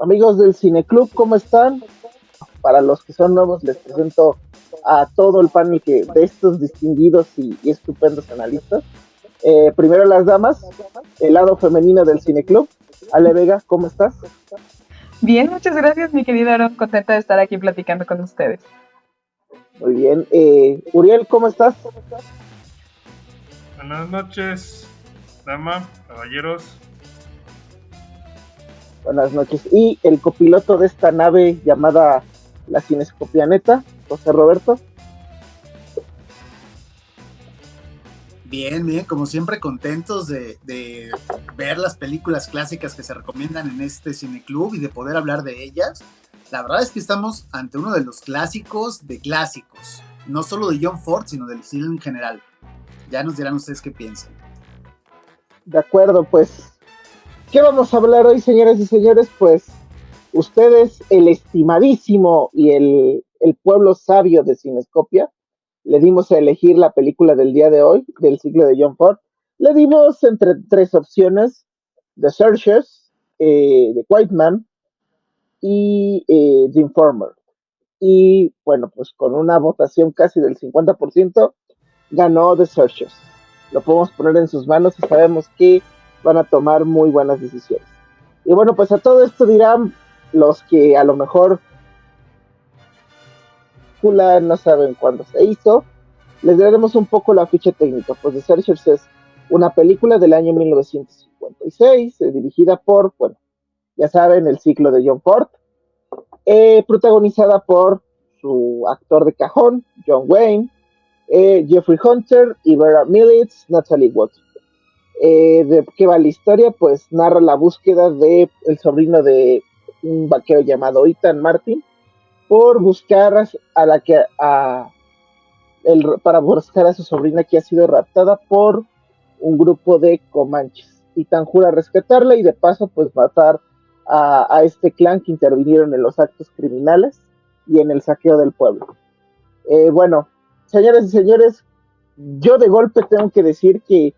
Amigos del Cineclub, ¿cómo están? Para los que son nuevos, les presento a todo el panel de estos distinguidos y estupendos analistas. Primero las damas, el lado femenino del Cineclub. Ale Vega, ¿cómo estás? Bien, muchas gracias, mi querida Aaron. Contenta de estar aquí platicando con ustedes. Muy bien. Uriel, ¿cómo estás? Buenas noches, dama, caballeros. Buenas noches. Y el copiloto de esta nave llamada la Cinescopianeta, José Roberto. Bien, como siempre contentos de ver las películas clásicas que se recomiendan en este cineclub y de poder hablar de ellas. La verdad es que estamos ante uno de los clásicos de clásicos, no solo de John Ford, sino del cine en general. Ya nos dirán ustedes qué piensan. De acuerdo, pues, ¿qué vamos a hablar hoy, señoras y señores? Pues, ustedes, el estimadísimo y el pueblo sabio de Cinescopia, le dimos a elegir la película del día de hoy, del ciclo de John Ford. Le dimos entre tres opciones: The Searchers, The White Man y The Informer. Y bueno, pues con una votación casi del 50%, ganó The Searchers. Lo podemos poner en sus manos y sabemos que van a tomar muy buenas decisiones. Y bueno, pues a todo esto dirán los que a lo mejor no saben cuándo se hizo. Les daremos un poco la ficha técnica. Pues The Searchers es una película del año 1956, dirigida por, bueno, ya saben, el ciclo de John Ford, protagonizada por su actor de cajón, John Wayne, Jeffrey Hunter, Vera Miles, Natalie Wood. ¿De qué va la historia? Pues narra la búsqueda de el sobrino de un vaquero llamado Ethan Martin por buscar para buscar a su sobrina que ha sido raptada por un grupo de comanches. Ethan jura rescatarla y de paso pues matar a este clan que intervinieron en los actos criminales y en el saqueo del pueblo. Bueno, señoras y señores, yo de golpe tengo que decir que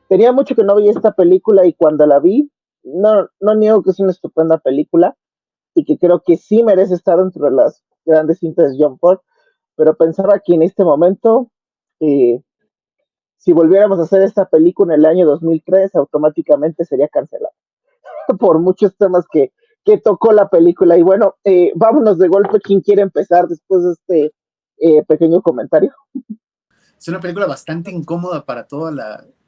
tenía mucho que no veía esta película y cuando la vi, no niego que es una estupenda película y que creo que sí merece estar entre las grandes cintas de John Ford, pero pensaba que en este momento, si volviéramos a hacer esta película en el año 2003, automáticamente sería cancelada por muchos temas que tocó la película. Y bueno, vámonos de golpe. ¿Quién quiere empezar después de este pequeño comentario? Es una película bastante incómoda para toda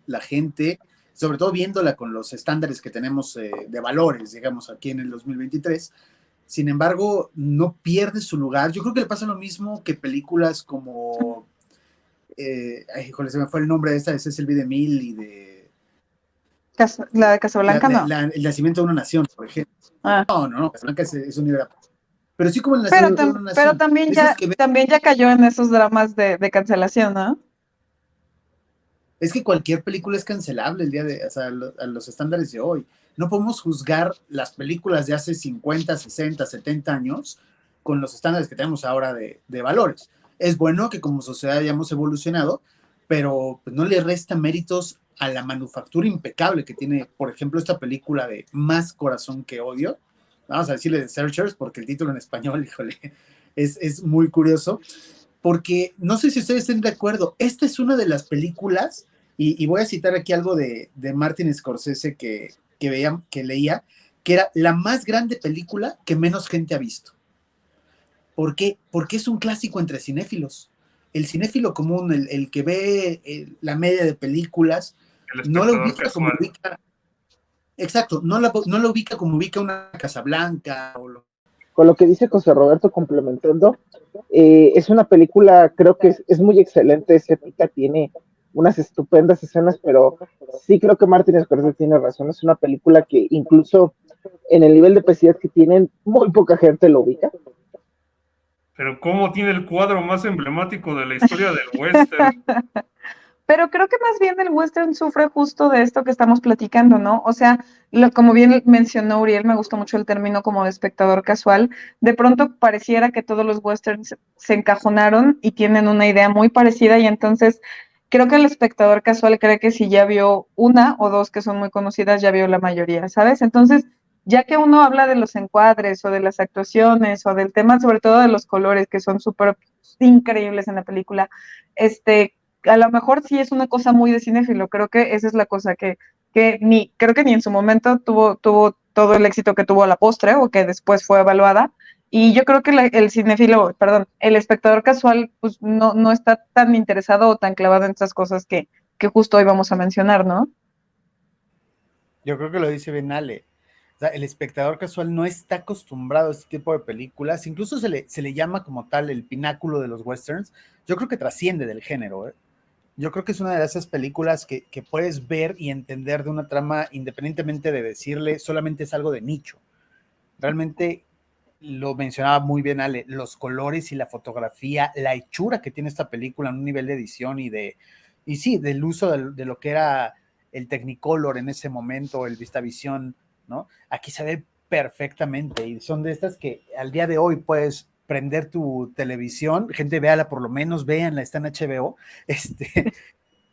la gente, sobre todo viéndola con los estándares que tenemos de valores, digamos, aquí en el 2023. Sin embargo, no pierde su lugar. Yo creo que le pasa lo mismo que películas como, híjole, se me fue el nombre de esta, de Cecil B. DeMille y de... La de Casablanca, no. El nacimiento de una nación, por ejemplo. Ah. No, Casablanca es un libro. Pero sí como el nacimiento de una nación. Pero también ya cayó en esos dramas de cancelación, ¿no? Es que cualquier película es cancelable el día de, o sea, a los estándares de hoy. No podemos juzgar las películas de hace 50, 60, 70 años con los estándares que tenemos ahora de valores. Es bueno que como sociedad hayamos evolucionado, pero pues no le resta méritos a la manufactura impecable que tiene, por ejemplo, esta película de Más corazón que odio. Vamos a decirle The Searchers porque el título en español, híjole, es muy curioso. Porque no sé si ustedes estén de acuerdo, esta es una de las películas, y voy a citar aquí algo de Martin Scorsese que leía, que era la más grande película que menos gente ha visto. ¿Por qué? Porque es un clásico entre cinéfilos. El cinéfilo común, el que ve la media de películas, no la ubica como ubica. Exacto, no la ubica como ubica una Casablanca o con lo que dice José Roberto, complementando, es una película, creo que es muy excelente, es épica, tiene unas estupendas escenas, pero sí creo que Martin Scorsese tiene razón, es una película que incluso en el nivel de pesidad que tienen, muy poca gente lo ubica. Pero ¿cómo tiene el cuadro más emblemático de la historia del western? Pero creo que más bien el western sufre justo de esto que estamos platicando, ¿no? O sea, como bien mencionó Uriel, me gustó mucho el término como de espectador casual. De pronto pareciera que todos los westerns se encajonaron y tienen una idea muy parecida y entonces creo que el espectador casual cree que si ya vio una o dos que son muy conocidas, ya vio la mayoría, ¿sabes? Entonces, ya que uno habla de los encuadres o de las actuaciones o del tema, sobre todo de los colores que son súper increíbles en la película, a lo mejor sí es una cosa muy de cinéfilo, creo que esa es la cosa creo que ni en su momento tuvo todo el éxito que tuvo a la postre o que después fue evaluada. Y yo creo que el cinéfilo, perdón, el espectador casual, pues no está tan interesado o tan clavado en estas cosas que justo hoy vamos a mencionar, ¿no? Yo creo que lo dice bien Ale. O sea, el espectador casual no está acostumbrado a este tipo de películas, incluso se le llama como tal el pináculo de los westerns. Yo creo que trasciende del género, ¿eh? Yo creo que es una de esas películas que puedes ver y entender de una trama independientemente de decirle solamente es algo de nicho. Realmente lo mencionaba muy bien Ale, los colores y la fotografía, la hechura que tiene esta película en un nivel de edición y sí, del uso de lo que era el Technicolor en ese momento, el Vistavisión, ¿no? Aquí se ve perfectamente y son de estas que al día de hoy puedes prender tu televisión, gente véala por lo menos, véanla, está en HBO,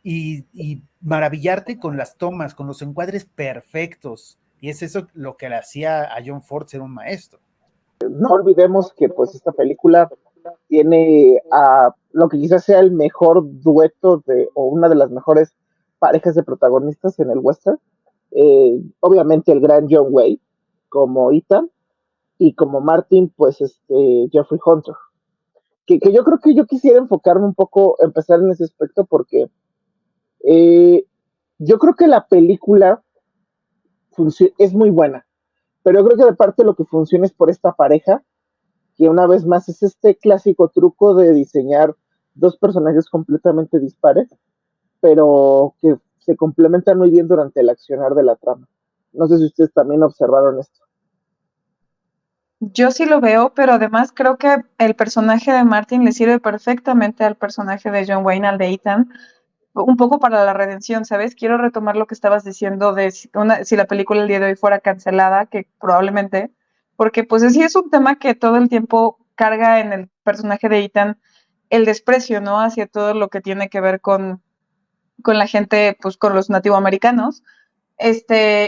y maravillarte con las tomas, con los encuadres perfectos. Y es eso lo que le hacía a John Ford ser un maestro. No olvidemos que pues esta película tiene a lo que quizás sea el mejor dueto o una de las mejores parejas de protagonistas en el western. Obviamente el gran John Wayne como Ethan y como Martin, pues Jeffrey Hunter. Que yo creo que yo quisiera enfocarme un poco, empezar en ese aspecto porque eh, yo creo que la película es muy buena, pero yo creo que de parte lo que funciona es por esta pareja, que una vez más es este clásico truco de diseñar dos personajes completamente dispares, pero que se complementan muy bien durante el accionar de la trama. No sé si ustedes también observaron esto. Yo sí lo veo, pero además creo que el personaje de Martin le sirve perfectamente al personaje de John Wayne, al de Ethan, un poco para la redención, ¿sabes? Quiero retomar lo que estabas diciendo de si la película el día de hoy fuera cancelada, que probablemente, porque pues sí es un tema que todo el tiempo carga en el personaje de Ethan el desprecio, ¿no? Hacia todo lo que tiene que ver con la gente, pues con los nativoamericanos,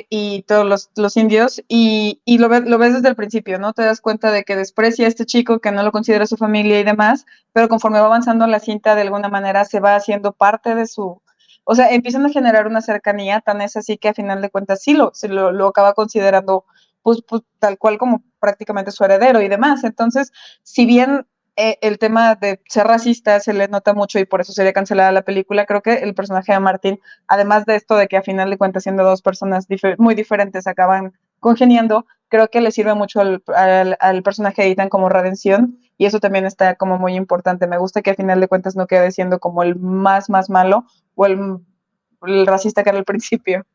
y todos los indios, y lo ves desde el principio, ¿no? Te das cuenta de que desprecia a este chico, que no lo considera su familia y demás, pero conforme va avanzando la cinta, de alguna manera se va haciendo parte de su, o sea, empiezan a generar una cercanía, tan es así que a final de cuentas sí lo acaba considerando, pues tal cual como prácticamente su heredero y demás. Entonces, si bien el tema de ser racista se le nota mucho y por eso sería cancelada la película, creo que el personaje de Martin, además de esto de que a final de cuentas siendo dos personas muy diferentes acaban congeniando, creo que le sirve mucho al personaje de Ethan como redención y eso también está como muy importante. Me gusta que a final de cuentas no quede siendo como el más malo o el racista que era al principio.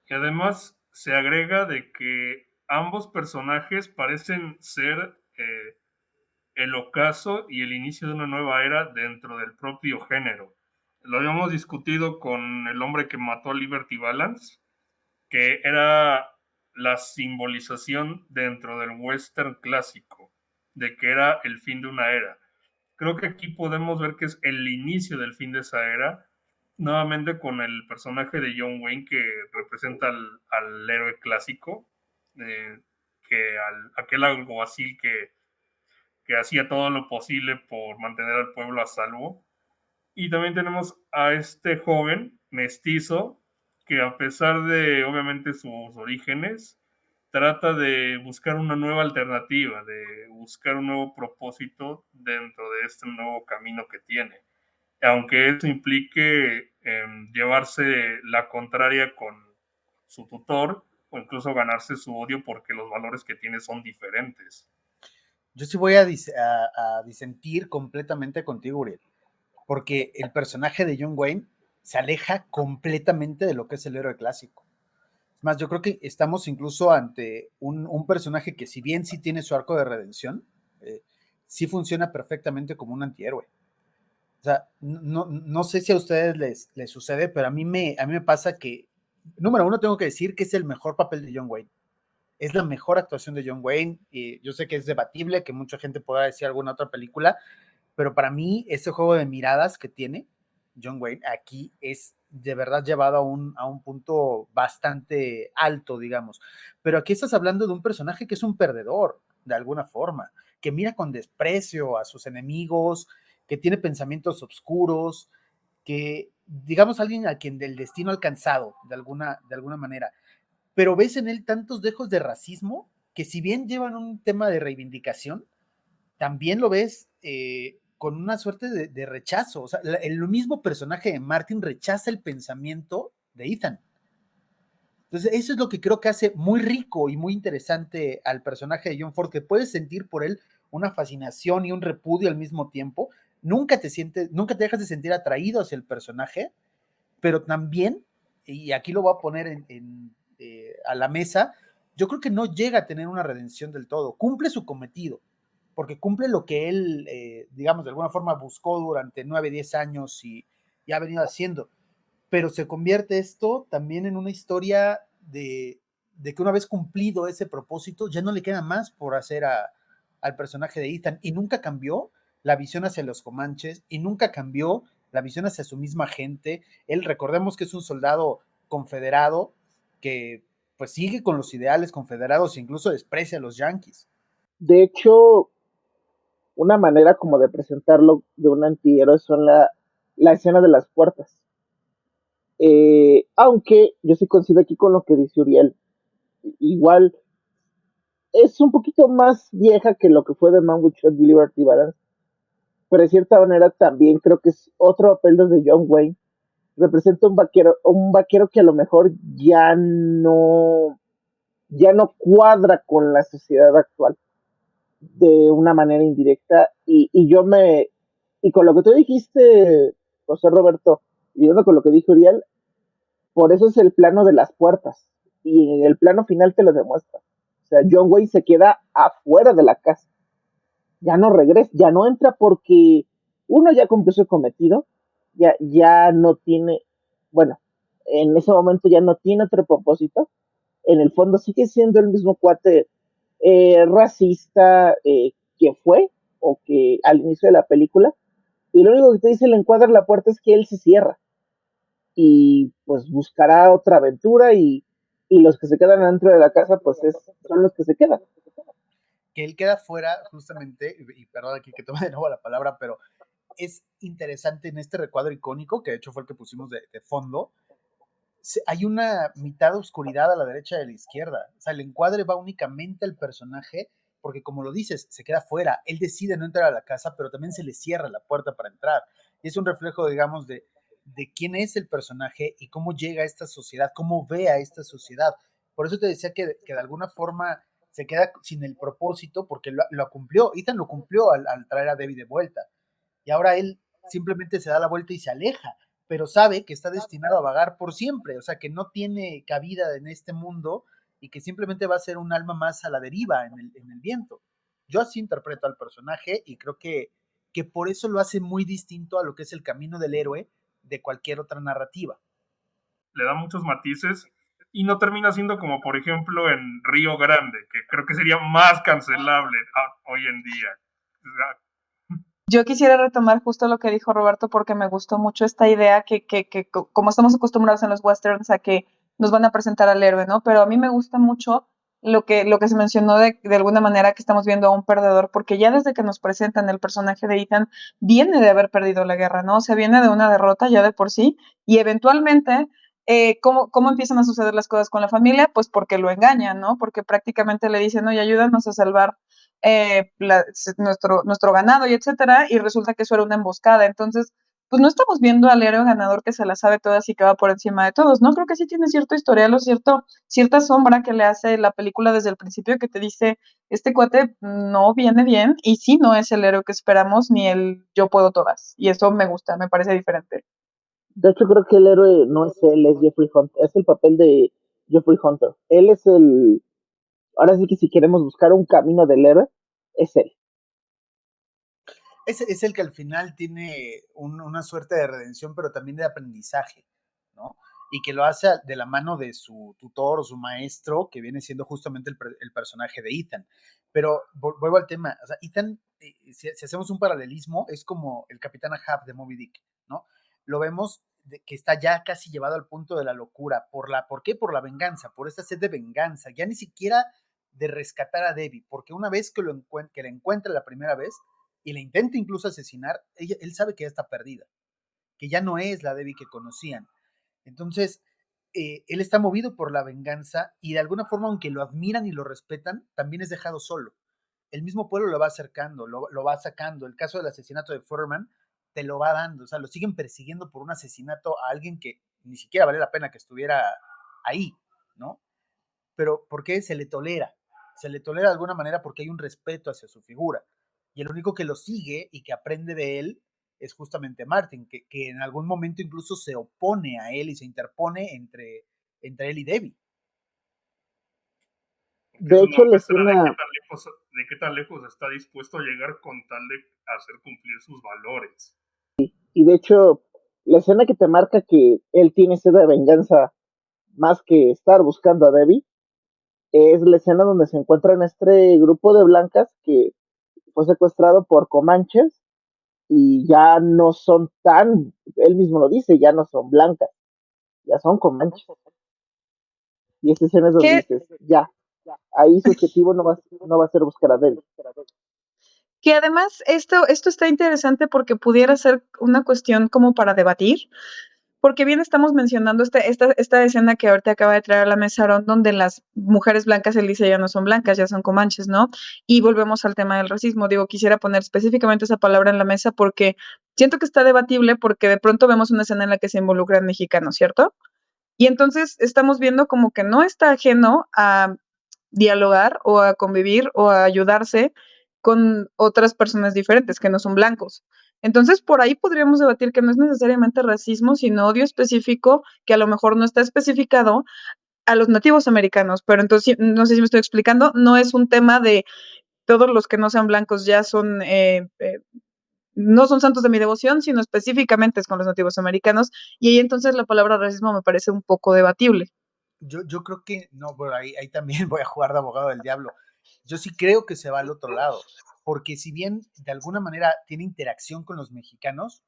Y además se agrega de que ambos personajes parecen ser el ocaso y el inicio de una nueva era dentro del propio género. Lo habíamos discutido con El hombre que mató a Liberty Balance, que era la simbolización dentro del western clásico, de que era el fin de una era. Creo que aquí podemos ver que es el inicio del fin de esa era, nuevamente con el personaje de John Wayne que representa al héroe clásico, que aquel alguacil que hacía todo lo posible por mantener al pueblo a salvo. Y también tenemos a este joven mestizo que a pesar de obviamente sus orígenes, trata de buscar una nueva alternativa, de buscar un nuevo propósito dentro de este nuevo camino que tiene. Aunque eso implique llevarse la contraria con su tutor o incluso ganarse su odio porque los valores que tiene son diferentes. Yo sí voy a disentir completamente contigo, Uriel, porque el personaje de John Wayne se aleja completamente de lo que es el héroe clásico. Es más, yo creo que estamos incluso ante un personaje que si bien sí tiene su arco de redención, sí funciona perfectamente como un antihéroe. O sea, no sé si a ustedes les sucede, pero a mí me pasa que, número uno, tengo que decir que es el mejor papel de John Wayne. Es la mejor actuación de John Wayne. Y yo sé que es debatible, que mucha gente podrá decir alguna otra película, pero para mí ese juego de miradas que tiene John Wayne aquí es de verdad llevado a un punto bastante alto, digamos. Pero aquí estás hablando de un personaje que es un perdedor, de alguna forma, que mira con desprecio a sus enemigos, que tiene pensamientos oscuros, que, digamos, alguien a quien del destino ha alcanzado de alguna manera. Pero ves en él tantos dejos de racismo que, si bien llevan un tema de reivindicación, también lo ves con una suerte de rechazo. O sea, el mismo personaje de Martin rechaza el pensamiento de Ethan. Entonces, eso es lo que creo que hace muy rico y muy interesante al personaje de John Ford, que puedes sentir por él una fascinación y un repudio al mismo tiempo. Nunca te dejas de sentir atraído hacia el personaje, pero también, y aquí lo voy a poner a la mesa, yo creo que no llega a tener una redención del todo. Cumple su cometido, porque cumple lo que él, digamos, de alguna forma buscó durante 9, 10 años y ha venido haciendo. Pero se convierte esto también en una historia de que una vez cumplido ese propósito, ya no le queda más por hacer al personaje de Ethan, y nunca cambió la visión hacia los comanches, y nunca cambió la visión hacia su misma gente. Él, recordemos que es un soldado confederado que pues sigue con los ideales confederados e incluso desprecia a los yanquis. De hecho, una manera como de presentarlo de un antihéroe son la escena de las puertas. Aunque yo sí coincido aquí con lo que dice Uriel. Igual es un poquito más vieja que lo que fue The Man with Liberty Balance, pero de cierta manera también creo que es otro papel donde John Wayne representa un vaquero que a lo mejor ya no cuadra con la sociedad actual de una manera indirecta. Y con lo que tú dijiste, José Roberto, y con lo que dijo Uriel, por eso es el plano de las puertas. Y en el plano final te lo demuestra. O sea, John Wayne se queda afuera de la casa. Ya no regresa, ya no entra porque uno ya cumplió su cometido, ya no tiene, bueno, en ese momento ya no tiene otro propósito. En el fondo sigue siendo el mismo cuate racista que fue o que al inicio de la película. Y lo único que te dice el encuadre la puerta es que él se cierra y pues buscará otra aventura y los que se quedan dentro de la casa pues son los que se quedan. Que él queda fuera justamente, y perdón aquí que tome de nuevo la palabra, pero es interesante en este recuadro icónico, que de hecho fue el que pusimos de fondo, hay una mitad de oscuridad a la derecha y a la izquierda. O sea, el encuadre va únicamente al personaje, porque como lo dices, se queda fuera. Él decide no entrar a la casa, pero también se le cierra la puerta para entrar. Y es un reflejo, digamos, de quién es el personaje y cómo llega a esta sociedad, cómo ve a esta sociedad. Por eso te decía que de alguna forma se queda sin el propósito, porque lo cumplió. Ethan lo cumplió al traer a Debbie de vuelta. Y ahora él simplemente se da la vuelta y se aleja, pero sabe que está destinado a vagar por siempre, o sea, que no tiene cabida en este mundo y que simplemente va a ser un alma más a la deriva en el viento. Yo así interpreto al personaje y creo que por eso lo hace muy distinto a lo que es el camino del héroe de cualquier otra narrativa. Le da muchos matices y no termina siendo como, por ejemplo, en Río Grande, que creo que sería más cancelable hoy en día. O sea, yo quisiera retomar justo lo que dijo Roberto porque me gustó mucho esta idea que como estamos acostumbrados en los westerns a que nos van a presentar al héroe, ¿no? Pero a mí me gusta mucho lo que se mencionó de alguna manera que estamos viendo a un perdedor, porque ya desde que nos presentan el personaje de Ethan viene de haber perdido la guerra, ¿no? O sea, viene de una derrota ya de por sí y eventualmente ¿cómo empiezan a suceder las cosas con la familia? Pues porque lo engañan, ¿no? Porque prácticamente le dicen, oye, ayúdanos a salvar nuestro ganado y etcétera, y resulta que eso era una emboscada. Entonces, pues no estamos viendo al héroe ganador que se la sabe todas y que va por encima de todos, ¿no? Creo que sí tiene cierto historial o cierta sombra que le hace la película desde el principio que te dice, este cuate no viene bien y sí no es el héroe que esperamos ni el yo puedo todas. Y eso me gusta, me parece diferente. De hecho, creo que el héroe no es él, es Jeffrey Hunter, es el papel de Jeffrey Hunter. Él es ahora sí que si queremos buscar un camino del héroe, es él. es el que al final tiene una suerte de redención, pero también de aprendizaje, ¿no? Y que lo hace de la mano de su tutor o su maestro, que viene siendo justamente el personaje de Ethan. Pero vuelvo al tema, o sea, Ethan, si hacemos un paralelismo, es como el Capitán Ahab de Moby Dick, ¿no? Lo vemos que está ya casi llevado al punto de la locura. ¿Por qué? Por la venganza, por esta sed de venganza, ya ni siquiera de rescatar a Debbie, porque una vez que la encuentra la primera vez y la intenta incluso asesinar, él sabe que ya está perdida, que ya no es la Debbie que conocían. Entonces, él está movido por la venganza y de alguna forma, aunque lo admiran y lo respetan, también es dejado solo. El mismo pueblo lo va acercando, lo va sacando. El caso del asesinato de Furman te lo va dando, o sea, lo siguen persiguiendo por un asesinato a alguien que ni siquiera vale la pena que estuviera ahí, ¿no? Pero ¿por qué se le tolera? Se le tolera de alguna manera porque hay un respeto hacia su figura. Y el único que lo sigue y que aprende de él es justamente Martin, que en algún momento incluso se opone a él y se interpone entre él y Debbie. De Es una hecho, la muestra escena... de qué tan lejos está dispuesto a llegar con tal de hacer cumplir sus valores. Y de hecho, la escena que te marca que él tiene sed de venganza más que estar buscando a Debbie, es la escena donde se encuentra en este grupo de blancas que fue secuestrado por comanches y ya no son tan, él mismo lo dice, ya no son blancas, ya son comanches. Y esa escena es donde Que, dices, ya, ahí su objetivo no va a ser buscar a Debbie. que además esto está interesante porque pudiera ser una cuestión como para debatir, porque bien estamos mencionando esta escena que ahorita acaba de traer a la mesa Aaron, donde las mujeres blancas, él dice, ya no son blancas, ya son comanches, ¿no? Y volvemos al tema del racismo. Digo, quisiera poner específicamente esa palabra en la mesa porque siento que está debatible porque de pronto vemos una escena en la que se involucran mexicanos, ¿cierto? Y entonces estamos viendo como que no está ajeno a dialogar o a convivir o a ayudarse con otras personas diferentes que no son blancos. Entonces, por ahí podríamos debatir que no es necesariamente racismo, sino odio específico que a lo mejor no está especificado a los nativos americanos, pero entonces, no sé si me estoy explicando, no es un tema de todos los que no sean blancos ya son, no son santos de mi devoción, sino específicamente es con los nativos americanos, y ahí entonces la palabra racismo me parece un poco debatible. Yo creo que, no, pero ahí también voy a jugar de abogado del diablo. Yo sí creo que se va al otro lado, porque si bien de alguna manera tiene interacción con los mexicanos,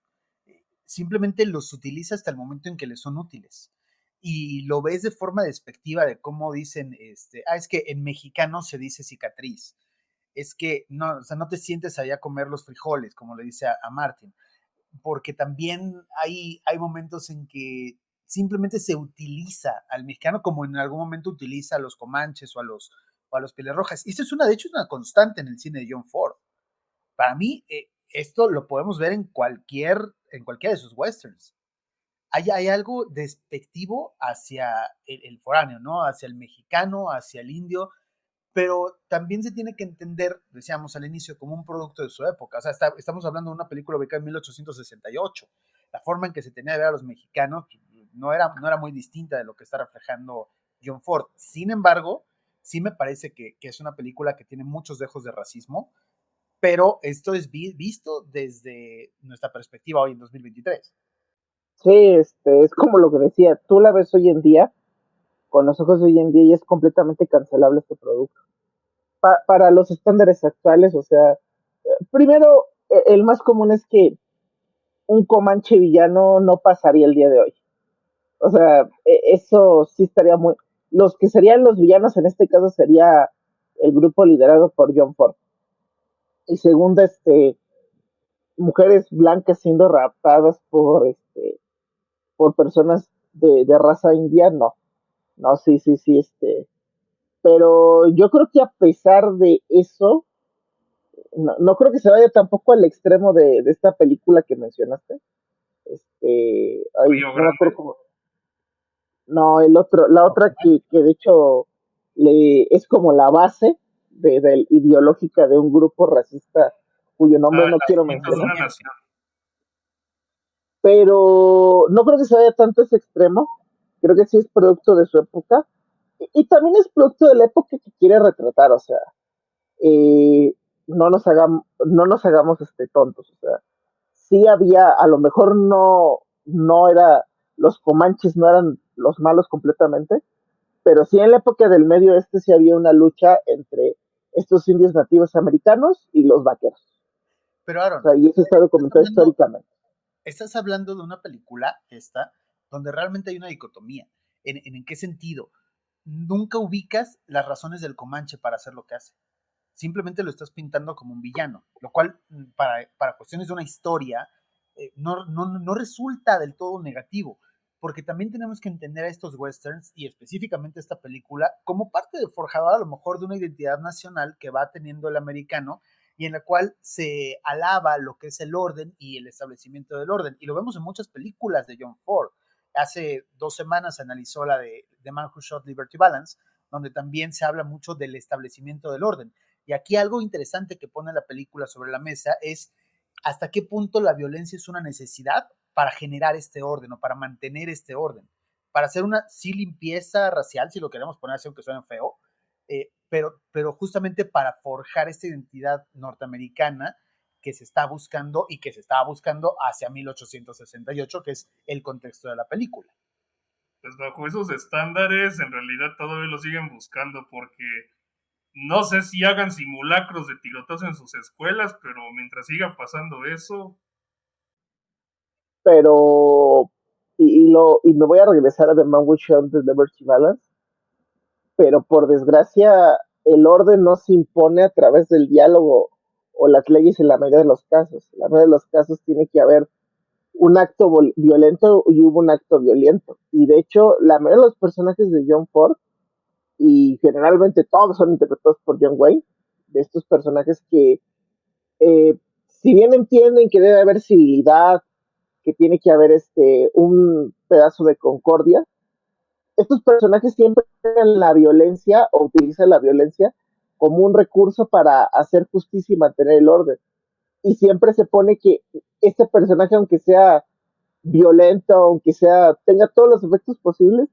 simplemente los utiliza hasta el momento en que les son útiles. Y lo ves de forma despectiva de cómo dicen, es que en mexicano se dice cicatriz. Es que no, o sea, no te sientes allá a comer los frijoles, como le dice a Martin, porque también hay momentos en que simplemente se utiliza al mexicano como en algún momento utiliza a los comanches o a los pieles rojas. Y esto es de hecho, una constante en el cine de John Ford. Para mí, esto lo podemos ver en cualquiera de sus westerns. Hay algo despectivo hacia el foráneo, ¿no? Hacia el mexicano, hacia el indio, pero también se tiene que entender, decíamos al inicio, como un producto de su época. O sea, estamos hablando de una película ubicada en 1868. La forma en que se tenía de ver a los mexicanos no era muy distinta de lo que está reflejando John Ford. Sin embargo, sí me parece que es una película que tiene muchos dejos de racismo, pero esto es visto desde nuestra perspectiva hoy en 2023. Sí, es como lo que decía, tú la ves hoy en día, con los ojos de hoy en día, y es completamente cancelable este producto. Para los estándares actuales, o sea, primero, el más común es que un Comanche villano no pasaría el día de hoy. O sea, eso sí estaría muy... Los que serían los villanos en este caso sería el grupo liderado por John Ford. Y segundo, mujeres blancas siendo raptadas por personas de raza india, no. No, sí, sí, sí, pero yo creo que a pesar de eso, no creo que se vaya tampoco al extremo de esta película que mencionaste. Ay, Río no me acuerdo Grande. cómo. No, la otra que de hecho es como la base ideológica de un grupo racista cuyo nombre no quiero Nacimiento de mencionar, una nación. pero no creo que se vaya tanto a ese extremo. Creo que sí es producto de su época y también es producto de la época que quiere retratar. O sea, eh, no nos hagamos tontos, o sea, sí había, a lo mejor no era, los comanches no eran los malos completamente, pero sí en la época del Medio Oeste sí había una lucha entre estos indios nativos americanos y los vaqueros. Pero O Aaron, sea, y eso está documentado históricamente. estás hablando de una película, donde realmente hay una dicotomía. ¿En qué sentido? Nunca ubicas las razones del Comanche para hacer lo que hace. Simplemente lo estás pintando como un villano, lo cual para cuestiones de una historia no resulta del todo negativo, porque también tenemos que entender a estos westerns y específicamente esta película como parte de forjador a lo mejor de una identidad nacional que va teniendo el americano y en la cual se alaba lo que es el orden y el establecimiento del orden. Y lo vemos en muchas películas de John Ford. Hace 2 semanas se analizó la de The Man Who Shot Liberty Balance, donde también se habla mucho del establecimiento del orden. Y aquí algo interesante que pone la película sobre la mesa es hasta qué punto la violencia es una necesidad para generar este orden o para mantener este orden. Para hacer una sí limpieza racial, si lo queremos poner así, aunque suene feo, pero justamente para forjar esta identidad norteamericana que se está buscando y que se estaba buscando hacia 1868, que es el contexto de la película. Pues bajo esos estándares, en realidad todavía lo siguen buscando porque no sé si hagan simulacros de tiroteos en sus escuelas, pero mientras siga pasando eso. Pero, y me voy a regresar a The Man Who Shot the Liberty Balance, pero por desgracia el orden no se impone a través del diálogo o las leyes en la mayoría de los casos. En la mayoría de los casos tiene que haber un acto violento y hubo un acto violento. Y de hecho, la mayoría de los personajes de John Ford, y generalmente todos son interpretados por John Wayne, de estos personajes que, si bien entienden que debe haber civilidad, que tiene que haber un pedazo de concordia, estos personajes siempre utilizan la violencia o utilizan la violencia como un recurso para hacer justicia y mantener el orden. Y siempre se pone que este personaje, aunque sea violento, aunque tenga todos los efectos posibles,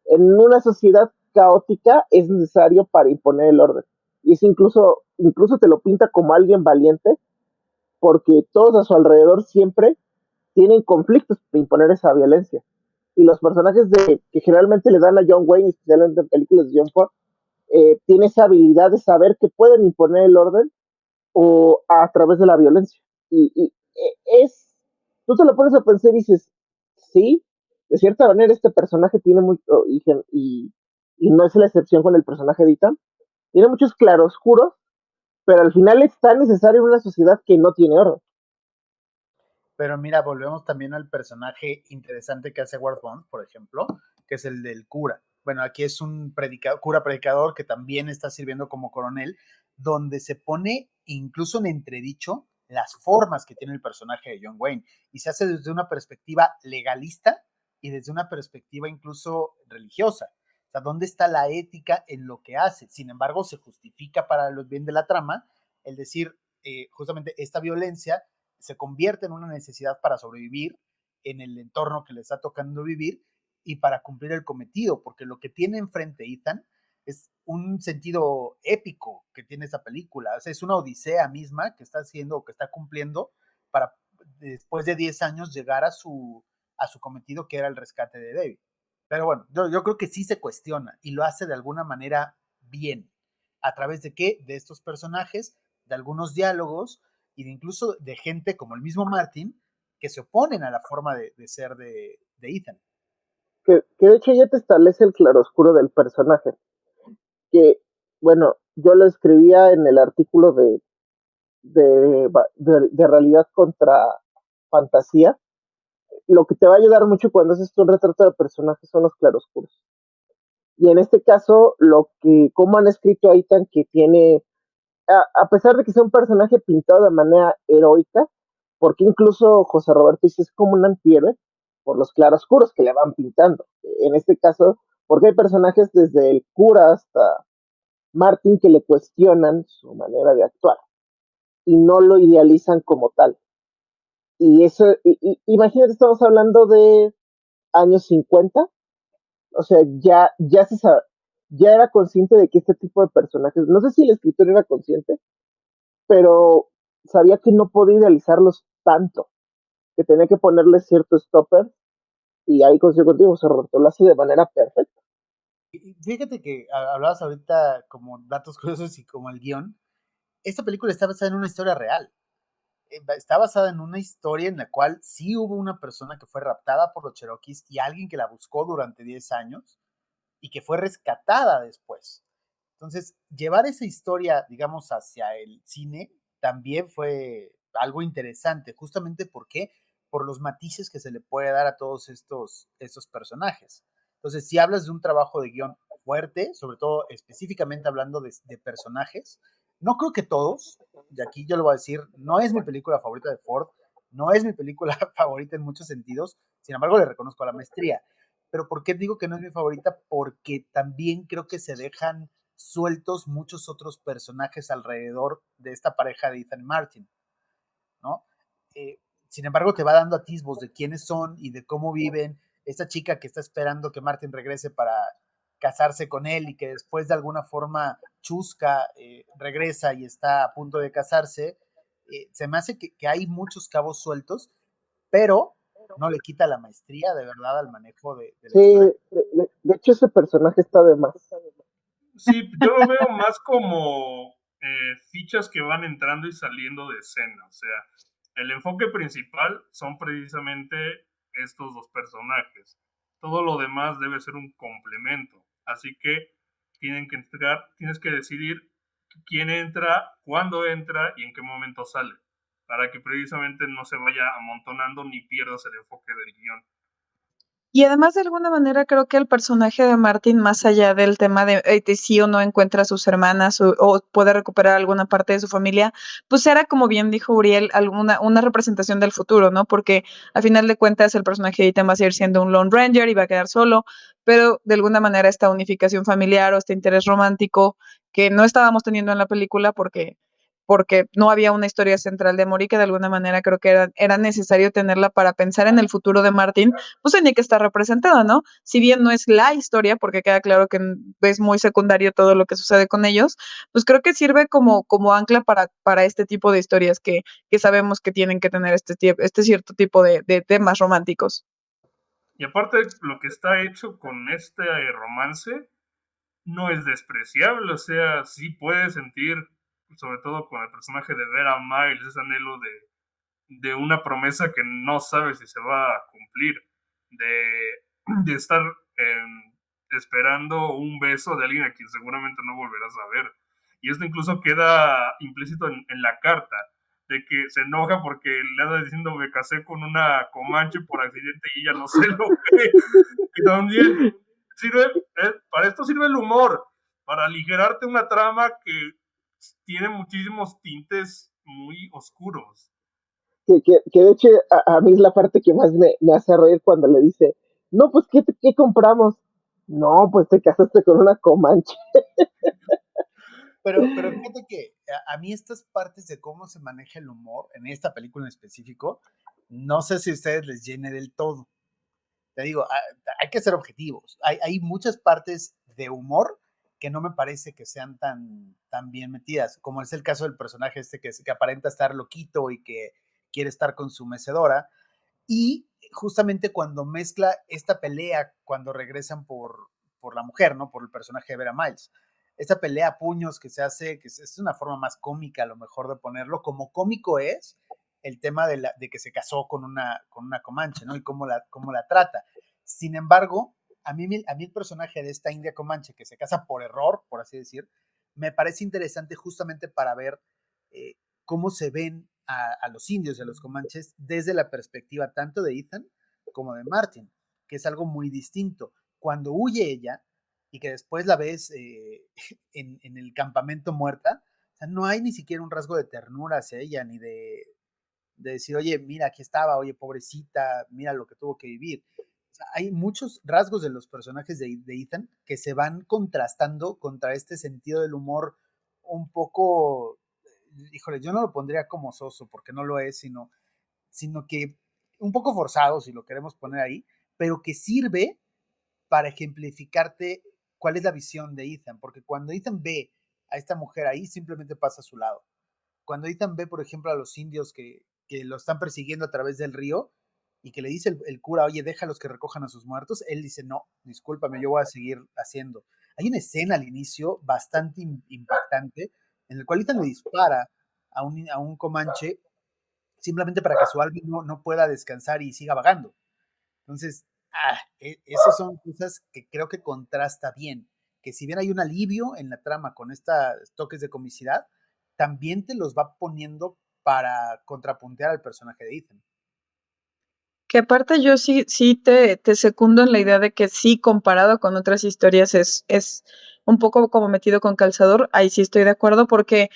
en una sociedad caótica es necesario para imponer el orden. Y es incluso te lo pinta como alguien valiente, porque todos a su alrededor siempre tienen conflictos para imponer esa violencia. Y los personajes que generalmente le dan a John Wayne, especialmente en películas de John Ford, tiene esa habilidad de saber que pueden imponer el orden o a través de la violencia. Y tú te lo pones a pensar y dices, sí, de cierta manera este personaje tiene mucho, y no es la excepción con el personaje de Ethan, tiene muchos claroscuros, pero al final es tan necesario en una sociedad que no tiene orden. Pero mira, volvemos también al personaje interesante que hace Ward Bond, por ejemplo, que es el del cura. Bueno, aquí es un cura predicador que también está sirviendo como coronel, donde se pone incluso en entredicho las formas que tiene el personaje de John Wayne y se hace desde una perspectiva legalista y desde una perspectiva incluso religiosa. O sea, ¿dónde está la ética en lo que hace? Sin embargo, se justifica para el bien de la trama el decir, justamente esta violencia se convierte en una necesidad para sobrevivir en el entorno que le está tocando vivir y para cumplir el cometido, porque lo que tiene enfrente Ethan es un sentido épico que tiene esta película, o sea, es una odisea misma que está haciendo o que está cumpliendo para después de 10 años llegar a su cometido, que era el rescate de David. Pero bueno, yo creo que sí se cuestiona y lo hace de alguna manera bien. ¿A través de qué? De estos personajes, de algunos diálogos y de incluso de gente como el mismo Martin que se oponen a la forma de ser de Ethan. Que de hecho ya te establece el claroscuro del personaje. Que, bueno, yo lo escribía en el artículo de realidad contra fantasía. Lo que te va a ayudar mucho cuando haces un retrato de personajes son los claroscuros. Y en este caso, como han escrito a Ethan, que tiene, a pesar de que sea un personaje pintado de manera heroica, porque incluso José Roberto dice es como un antihéroe, por los claroscuros que le van pintando. En este caso, porque hay personajes desde el cura hasta Martin que le cuestionan su manera de actuar y no lo idealizan como tal. Y eso, imagínate, estamos hablando de años 50, o sea, ya era consciente de que este tipo de personajes, no sé si el escritor era consciente, pero sabía que no podía idealizarlos tanto, que tenía que ponerle cierto stopper, y ahí coincido contigo, se lo hace de manera perfecta. Fíjate que hablabas ahorita como datos curiosos y como el guión. Esta película está basada en una historia real. Está basada en una historia en la cual sí hubo una persona que fue raptada por los Cherokees y alguien que la buscó durante 10 años y que fue rescatada después. Entonces, llevar esa historia, digamos, hacia el cine también fue algo interesante, justamente porque por los matices que se le puede dar a todos estos personajes. Entonces, si hablas de un trabajo de guión fuerte, sobre todo específicamente hablando de personajes, no creo que todos, y aquí yo lo voy a decir, no es mi película favorita de Ford, no es mi película favorita en muchos sentidos, sin embargo le reconozco la maestría. Pero ¿por qué digo que no es mi favorita? Porque también creo que se dejan sueltos muchos otros personajes alrededor de esta pareja de Ethan y Martin, ¿no? Eh, Sin embargo, te va dando atisbos de quiénes son y de cómo viven. Esta chica que está esperando que Martin regrese para casarse con él y que después de alguna forma chusca regresa y está a punto de casarse, se me hace que hay muchos cabos sueltos, pero no le quita la maestría de verdad al manejo de la Sí, historia. de hecho ese personaje está de más. Sí, yo lo veo más como fichas que van entrando y saliendo de escena. O sea, el enfoque principal son precisamente estos dos personajes. Todo lo demás debe ser un complemento. Así que tienes que decidir quién entra, cuándo entra y en qué momento sale. Para que precisamente no se vaya amontonando ni pierdas el enfoque del guión. Y además, de alguna manera, creo que el personaje de Martin, más allá del tema de sí o no encuentra a sus hermanas o puede recuperar alguna parte de su familia, pues era, como bien dijo Uriel, una representación del futuro, ¿no? Porque a final de cuentas el personaje de Ethan va a seguir siendo un Lone Ranger y va a quedar solo, pero de alguna manera esta unificación familiar o este interés romántico que no estábamos teniendo en la película porque no había una historia central de amor y que de alguna manera creo que era necesario tenerla para pensar en el futuro de Martin, pues tenía que estar representada, ¿no? Si bien no es la historia, porque queda claro que es muy secundario todo lo que sucede con ellos, pues creo que sirve como ancla para este tipo de historias que sabemos que tienen que tener este cierto tipo de temas románticos. Y aparte, lo que está hecho con este romance no es despreciable. O sea, sí puedes sentir, sobre todo con el personaje de Vera Miles, ese anhelo de una promesa que no sabes si se va a cumplir, de estar esperando un beso de alguien a quien seguramente no volverás a ver. Y esto incluso queda implícito en la carta, de que se enoja porque le anda diciendo me casé con una comanche por accidente y ella no se lo cree. Y también sirve, para esto sirve el humor, para aligerarte una trama que tiene muchísimos tintes muy oscuros. Que de hecho a mí es la parte que más me hace reír cuando le dice, no, pues, ¿qué compramos? No, pues te casaste con una comanche. Pero fíjate que a mí estas partes de cómo se maneja el humor en esta película en específico, no sé si a ustedes les llene del todo. Te digo, hay que ser objetivos. Hay muchas partes de humor que no me parece que sean tan bien metidas, como es el caso del personaje este que aparenta estar loquito y que quiere estar con su mecedora. Y justamente cuando mezcla esta pelea, cuando regresan por la mujer, ¿no? Por el personaje de Vera Miles. Esta pelea a puños que se hace, que es una forma más cómica a lo mejor de ponerlo, como cómico es el tema de que se casó con una comanche, ¿no? Y cómo la trata. Sin embargo, a mí el personaje de esta india comanche que se casa por error, por así decir, me parece interesante justamente para ver cómo se ven a los indios, a los comanches, desde la perspectiva tanto de Ethan como de Martin, que es algo muy distinto. Cuando huye ella y que después la ves en el campamento muerta, o sea, no hay ni siquiera un rasgo de ternura hacia ella, ni de decir, oye, mira, aquí estaba, oye, pobrecita, mira lo que tuvo que vivir. O sea, hay muchos rasgos de los personajes de Ethan que se van contrastando contra este sentido del humor un poco, híjole, yo no lo pondría como soso, porque no lo es, sino que un poco forzado, si lo queremos poner ahí, pero que sirve para ejemplificarte cuál es la visión de Ethan, porque cuando Ethan ve a esta mujer ahí, simplemente pasa a su lado. cuando Ethan ve, por ejemplo, a los indios que lo están persiguiendo a través del río y que le dice el cura, oye, déjalos que recojan a sus muertos, él dice, no, discúlpame, yo voy a seguir haciendo. Hay una escena al inicio bastante impactante en el cual Ethan le dispara a un comanche simplemente para que su alma no pueda descansar y siga vagando. Entonces, esas son cosas que creo que contrasta bien, que si bien hay un alivio en la trama con estos toques de comicidad, también te los va poniendo para contrapuntear al personaje de Ethan. Que aparte yo sí te secundo en la idea de que sí, comparado con otras historias, es un poco como metido con calzador. Ahí sí estoy de acuerdo, porque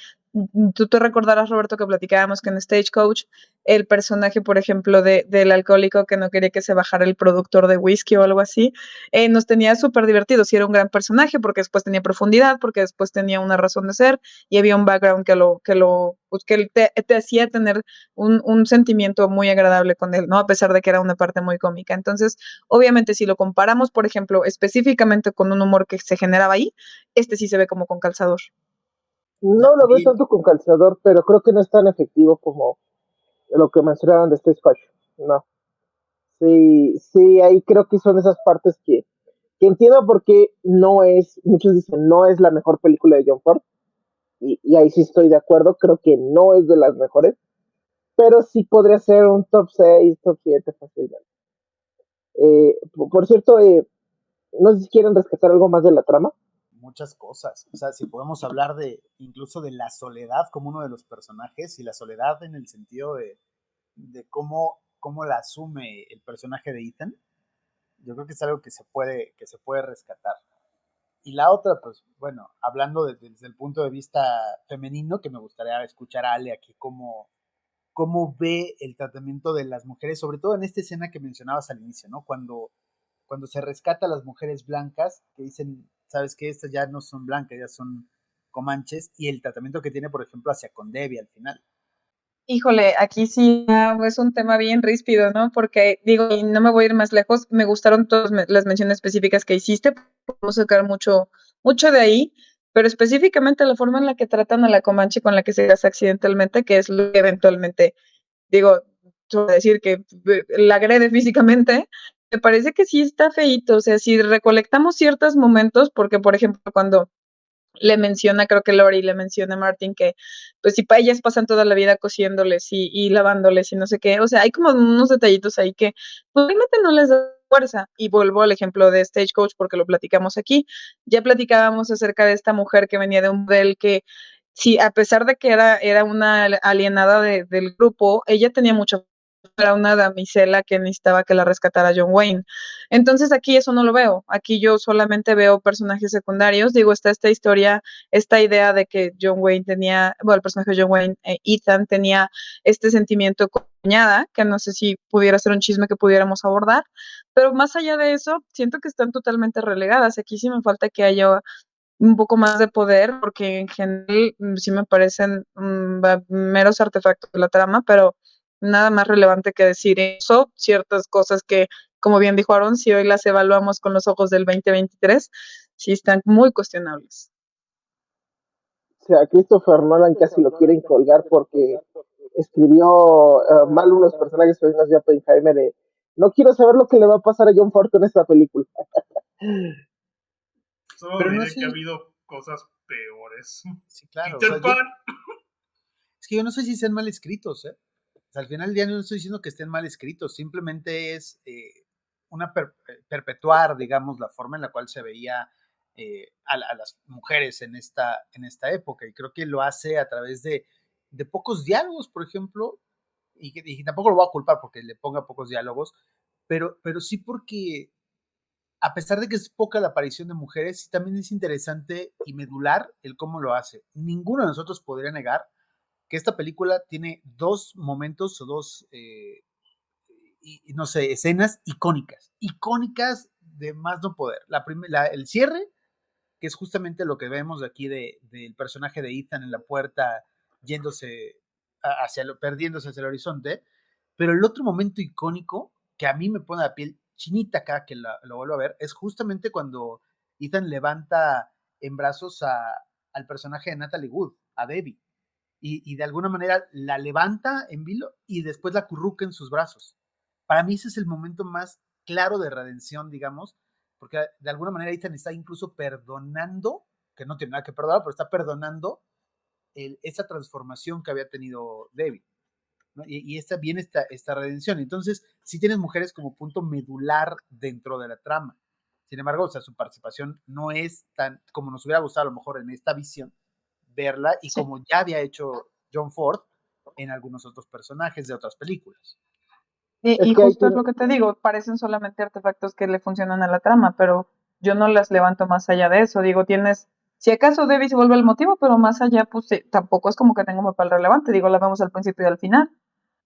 tú te recordarás, Roberto, que platicábamos que en Stagecoach el personaje, por ejemplo, del alcohólico que no quería que se bajara el productor de whisky o algo así, nos tenía súper divertidos. Y era un gran personaje porque después tenía profundidad, porque después tenía una razón de ser y había un background pues, que te hacía tener un sentimiento muy agradable con él, ¿no? A pesar de que era una parte muy cómica. Entonces, obviamente, si lo comparamos, por ejemplo, específicamente con un humor que se generaba ahí, este sí se ve como con calzador. No lo veo tanto con calzador, pero creo que no es tan efectivo como lo que mencionaron de este espacio. No. Sí, sí, ahí creo que son esas partes que entiendo por qué no es, muchos dicen, no es la mejor película de John Ford, y ahí sí estoy de acuerdo, creo que no es de las mejores, pero sí podría ser un top 6 top 7 fácilmente. Por cierto, no sé si quieren rescatar algo más de la trama. Muchas cosas, o sea, si podemos hablar incluso de la soledad como uno de los personajes, y la soledad en el sentido de cómo la asume el personaje de Ethan, yo creo que es algo que se puede rescatar. Y la otra, pues bueno, hablando desde el punto de vista femenino, que me gustaría escuchar a Ale aquí cómo ve el tratamiento de las mujeres, sobre todo en esta escena que mencionabas al inicio, ¿no? Cuando se rescata a las mujeres blancas, que dicen, sabes que estas ya no son blancas, ya son comanches, y el tratamiento que tiene, por ejemplo, hacia Condevi al final. Híjole, aquí sí es un tema bien ríspido, ¿no? Porque digo, y no me voy a ir más lejos, me gustaron todas las menciones específicas que hiciste, podemos sacar mucho de ahí, pero específicamente la forma en la que tratan a la Comanche con la que se casa accidentalmente, que es lo que eventualmente, digo, decir que la agrede físicamente, me parece que sí está feíto. O sea, si recolectamos ciertos momentos, porque por ejemplo, cuando le menciona, creo que Lori le menciona a Martin que, pues, si para ellas pasan toda la vida cosiéndoles y lavándoles y no sé qué, o sea, hay como unos detallitos ahí que pues, realmente no les da fuerza. Y vuelvo al ejemplo de Stagecoach porque lo platicamos aquí. Ya platicábamos acerca de esta mujer que venía de un modelo que, sí, a pesar de que era una alienada del grupo, ella tenía mucha, era una damisela que necesitaba que la rescatara John Wayne. Entonces aquí eso no lo veo. Aquí yo solamente veo personajes secundarios. Digo, está esta historia, esta idea de que John Wayne tenía, bueno, el personaje de John Wayne, Ethan, tenía este sentimiento con cuñada, que no sé si pudiera ser un chisme que pudiéramos abordar, pero más allá de eso, siento que están totalmente relegadas. Aquí sí me falta que haya un poco más de poder, porque en general sí me parecen meros artefactos de la trama, pero nada más relevante que decir eso. Ciertas cosas que, como bien dijo Aaron, si hoy las evaluamos con los ojos del 2023, sí están muy cuestionables. O sea, Christopher Nolan casi lo quieren colgar porque escribió mal unos personajes femeninos de Oppenheimer. No quiero saber lo que le va a pasar a John Ford en esta película. Solo Pero no diré sé, que ha habido cosas peores. sí, claro, o sea, Peter Pan. es que yo no sé si sean mal escritos, ¿eh? O sea, al final del día no estoy diciendo que estén mal escritos, simplemente es perpetuar, digamos, la forma en la cual se veía a las mujeres en esta época, y creo que lo hace a través de pocos diálogos, por ejemplo, y tampoco lo voy a culpar porque le ponga pocos diálogos, pero sí porque a pesar de que es poca la aparición de mujeres, sí también es interesante y medular el cómo lo hace. Ninguno de nosotros podría negar que esta película tiene dos momentos o dos, no sé, escenas icónicas de más no poder. El cierre, que es justamente lo que vemos de aquí del personaje de Ethan en la puerta yéndose perdiéndose hacia el horizonte, pero el otro momento icónico que a mí me pone la piel chinita acá que lo vuelvo a ver es justamente cuando Ethan levanta en brazos al personaje de Natalie Wood, a Debbie, y de alguna manera la levanta en vilo y después la acurruca en sus brazos. Para mí ese es el momento más claro de redención, digamos, porque de alguna manera Ethan está incluso perdonando, que no tiene nada que perdonar, pero está perdonando esa transformación que había tenido David, ¿no? Y viene esta redención. Entonces, sí tienes mujeres como punto medular dentro de la trama. Sin embargo, o sea, su participación no es tan como nos hubiera gustado a lo mejor en esta visión verla y Sí. como ya había hecho John Ford en algunos otros personajes de otras películas. Y justo es lo que te digo, parecen solamente artefactos que le funcionan a la trama, pero yo no las levanto más allá de eso. Digo, si acaso Debbie se vuelve el motivo, pero más allá, pues tampoco es como que tenga un papel relevante. Digo, la vemos al principio y al final.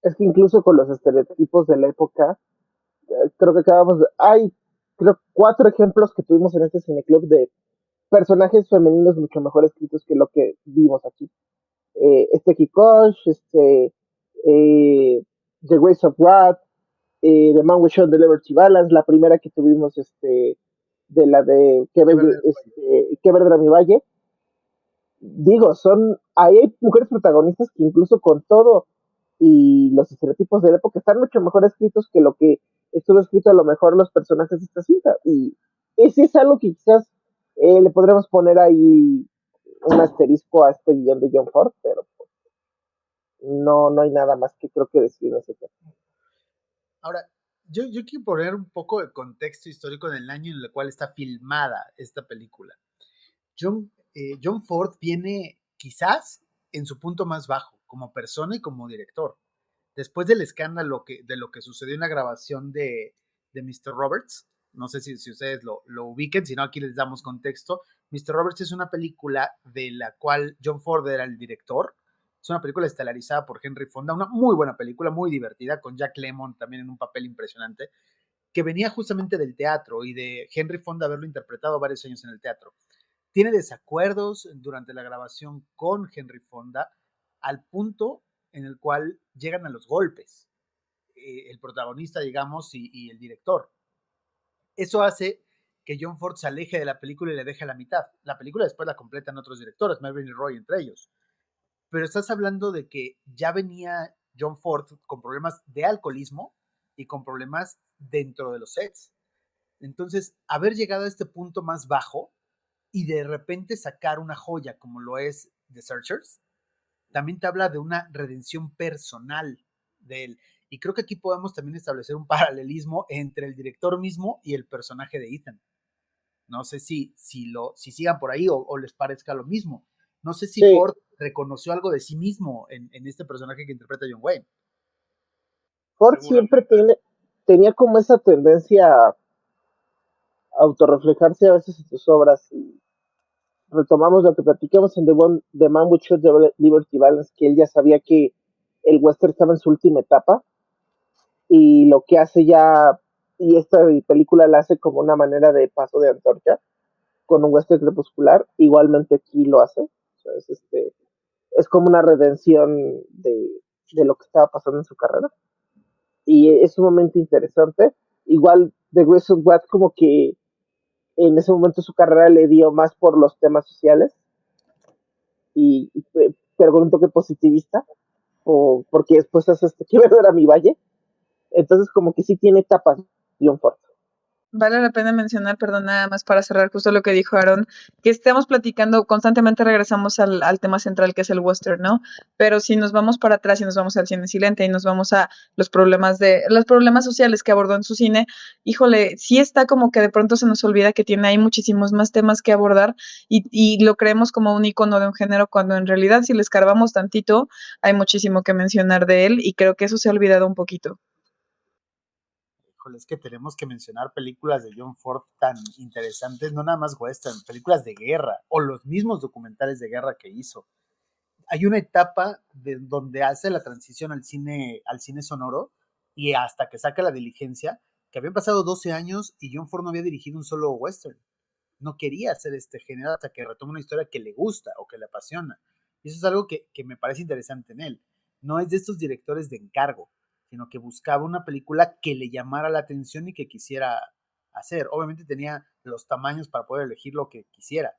Es que incluso con los estereotipos de la época, creo que hay, creo, 4 ejemplos que tuvimos en este cineclub de personajes femeninos mucho mejor escritos que lo que vimos aquí. Kikosh, The Grace of Wrath, The Man with Shown the Liberty Balance, la primera que tuvimos, de la de Que Verde era mi Valle. Digo, ahí hay mujeres protagonistas que incluso con todo y los estereotipos de la época están mucho mejor escritos que lo que estuvo escrito a lo mejor los personajes de esta cinta. Y ese es algo que quizás le podremos poner ahí un asterisco a este guión de John Ford, pero pues, no hay nada más que creo que decir en ese tema. Ahora, yo quiero poner un poco de contexto histórico en el año en el cual está filmada esta película. John Ford viene quizás en su punto más bajo, como persona y como director. Después del escándalo de lo que sucedió en la grabación de Mr. Roberts, no sé si ustedes lo ubiquen, si no aquí les damos contexto. Mr. Roberts es una película de la cual John Ford era el director. Es una película estelarizada por Henry Fonda, una muy buena película, muy divertida, con Jack Lemmon también en un papel impresionante, que venía justamente del teatro y de Henry Fonda haberlo interpretado varios años en el teatro. Tiene desacuerdos durante la grabación con Henry Fonda al punto en el cual llegan a los golpes, el protagonista, digamos, y el director. Eso hace que John Ford se aleje de la película y le deje a la mitad. La película después la completan otros directores, Melvin y Roy entre ellos. Pero estás hablando de que ya venía John Ford con problemas de alcoholismo y con problemas dentro de los sets. Entonces, haber llegado a este punto más bajo y de repente sacar una joya como lo es The Searchers, también te habla de una redención personal de él. Y creo que aquí podemos también establecer un paralelismo entre el director mismo y el personaje de Ethan. No sé si sigan por ahí o les parezca lo mismo. No sé si Ford reconoció algo de sí mismo en este personaje que interpreta John Wayne. Ford siempre tenía como esa tendencia a autorreflejarse a veces en sus obras. Y retomamos lo que platicamos en The Man with Shoot the Liberty Balance, que él ya sabía que el western estaba en su última etapa y lo que hace ya, y esta película la hace como una manera de paso de antorcha con un western crepuscular, igualmente aquí lo hace. O sea, es como una redención de lo que estaba pasando en su carrera. Y es un momento interesante. Igual The Grace of Wrath como que en ese momento su carrera le dio más por los temas sociales, pero con un toque positivista, porque después hace Que Verde era mi Valle. Entonces como que sí tiene etapas John Ford. Vale la pena mencionar, perdón, nada más para cerrar justo lo que dijo Aaron, que estamos platicando, constantemente regresamos al tema central que es el western, ¿no? Pero si nos vamos para atrás y nos vamos al cine silente y nos vamos a los problemas sociales que abordó en su cine, híjole, sí está como que de pronto se nos olvida que tiene ahí muchísimos más temas que abordar y lo creemos como un icono de un género cuando en realidad si le escarbamos tantito hay muchísimo que mencionar de él y creo que eso se ha olvidado un poquito. Es que tenemos que mencionar películas de John Ford tan interesantes, no nada más western, películas de guerra o los mismos documentales de guerra que hizo. Hay una etapa donde hace la transición al cine sonoro y hasta que saca La Diligencia, que habían pasado 12 años y John Ford no había dirigido un solo western. No quería hacer este género hasta que retoma una historia que le gusta o que le apasiona. Y eso es algo que me parece interesante en él. No es de estos directores de encargo, sino que buscaba una película que le llamara la atención y que quisiera hacer. Obviamente tenía los tamaños para poder elegir lo que quisiera,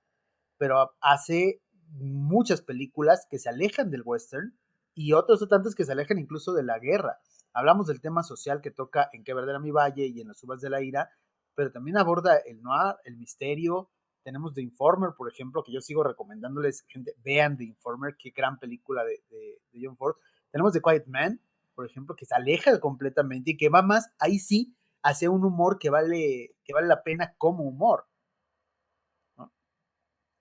pero hace muchas películas que se alejan del western y otros tantos que se alejan incluso de la guerra. Hablamos del tema social que toca en Que Verdad Era Mi Valle y en Las Uvas de la Ira, pero también aborda el noir, el misterio. Tenemos The Informer, por ejemplo, que yo sigo recomendándoles, gente, vean The Informer, qué gran película de John Ford. Tenemos The Quiet Man, por ejemplo, que se aleja completamente y que va más, ahí sí, hacia un humor que vale la pena como humor, ¿no?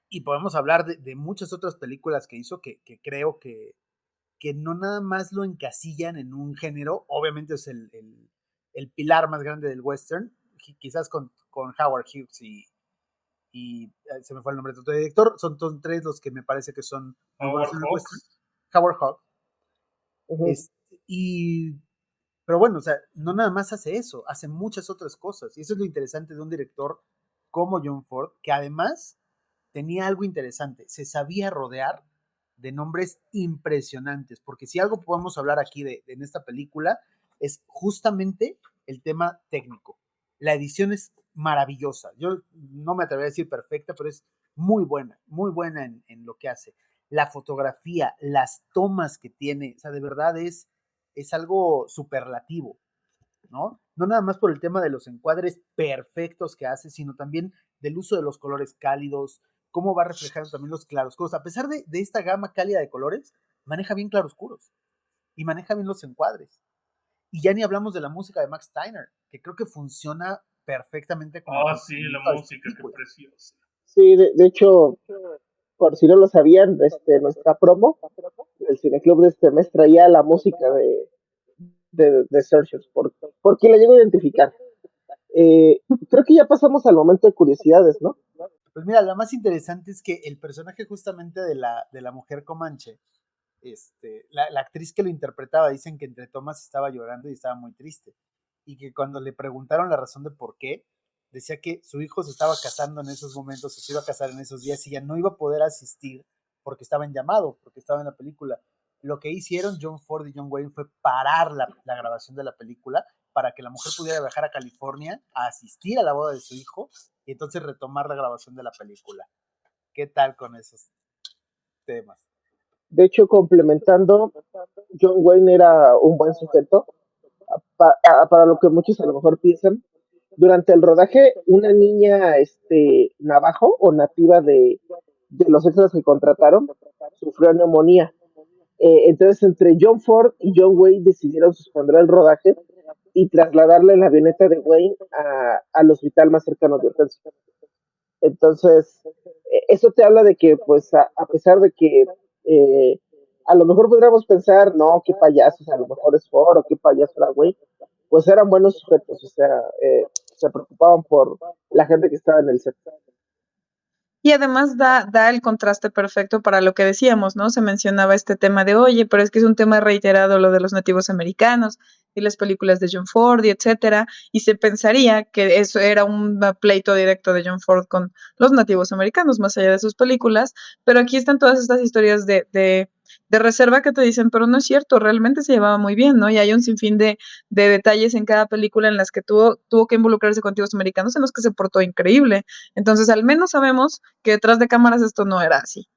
Y podemos hablar de muchas otras películas que hizo que creo que no nada más lo encasillan en un género, obviamente es el pilar más grande del western, quizás con Howard Hughes y se me fue el nombre de otro director, son tres los que me parece que son Howard Hawks. Howard Hawks. Pero bueno, o sea, no nada más hace eso, hace muchas otras cosas, y eso es lo interesante de un director como John Ford, que además tenía algo interesante, se sabía rodear de nombres impresionantes, porque si algo podemos hablar aquí en esta película es justamente el tema técnico. La edición es maravillosa, yo no me atrevería a decir perfecta, pero es muy buena en lo que hace. La fotografía, las tomas que tiene, o sea, de verdad es algo superlativo, ¿no? No nada más por el tema de los encuadres perfectos que hace, sino también del uso de los colores cálidos, cómo va reflejando también los claroscuros. A pesar de esta gama cálida de colores, maneja bien claroscuros y maneja bien los encuadres. Y ya ni hablamos de la música de Max Steiner, que creo que funciona perfectamente como... sí, la música, qué preciosa. Sí, de hecho, por si no lo sabían, nuestra promo, el Cineclub de este mes traía la música de Searchers, por quien la llego a identificar. Creo que ya pasamos al momento de curiosidades, ¿no? Pues mira, lo más interesante es que el personaje justamente de la mujer comanche, la actriz que lo interpretaba, dicen que entre tomas estaba llorando y estaba muy triste, y que cuando le preguntaron la razón de por qué, decía que su hijo se estaba casando en esos momentos, se iba a casar en esos días y ya no iba a poder asistir porque estaba en llamado, porque estaba en la película. Lo que hicieron John Ford y John Wayne fue parar la grabación de la película para que la mujer pudiera viajar a California a asistir a la boda de su hijo y entonces retomar la grabación de la película. ¿Qué tal con esos temas? De hecho, complementando, John Wayne era un buen sujeto, para lo que muchos a lo mejor piensan. Durante el rodaje, una niña navajo o nativa de los extras que contrataron sufrió neumonía. Entonces, entre John Ford y John Wayne decidieron suspender el rodaje y trasladarle la avioneta de Wayne al hospital más cercano de Hortensia. Entonces, eso te habla de que, pues, a pesar de que a lo mejor podríamos pensar, no, qué payasos, a lo mejor es Ford o qué payaso era Wayne, pues eran buenos sujetos, o sea, se preocupaban por la gente que estaba en el set. Y además da el contraste perfecto para lo que decíamos, ¿no? Se mencionaba este tema de, oye, pero es que es un tema reiterado lo de los nativos americanos y las películas de John Ford y etcétera, y se pensaría que eso era un pleito directo de John Ford con los nativos americanos, más allá de sus películas, pero aquí están todas estas historias de reserva que te dicen, pero no es cierto, realmente se llevaba muy bien, ¿no? Y hay un sinfín de detalles en cada película en las que tuvo que involucrarse con nativos americanos en los que se portó increíble. Entonces, al menos sabemos que detrás de cámaras esto no era así.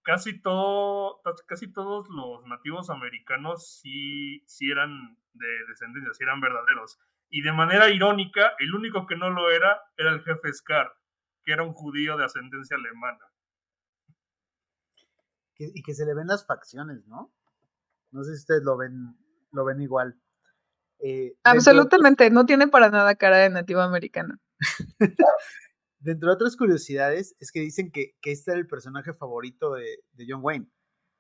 Casi todos los nativos americanos sí eran de descendencia, sí eran verdaderos. Y de manera irónica, el único que no lo era el jefe Scar, que era un judío de ascendencia alemana. Y que se le ven las facciones, ¿no? No sé si ustedes lo ven igual. Absolutamente, no tiene para nada cara de nativo americano. Dentro de otras curiosidades, es que dicen que este era el personaje favorito de John Wayne,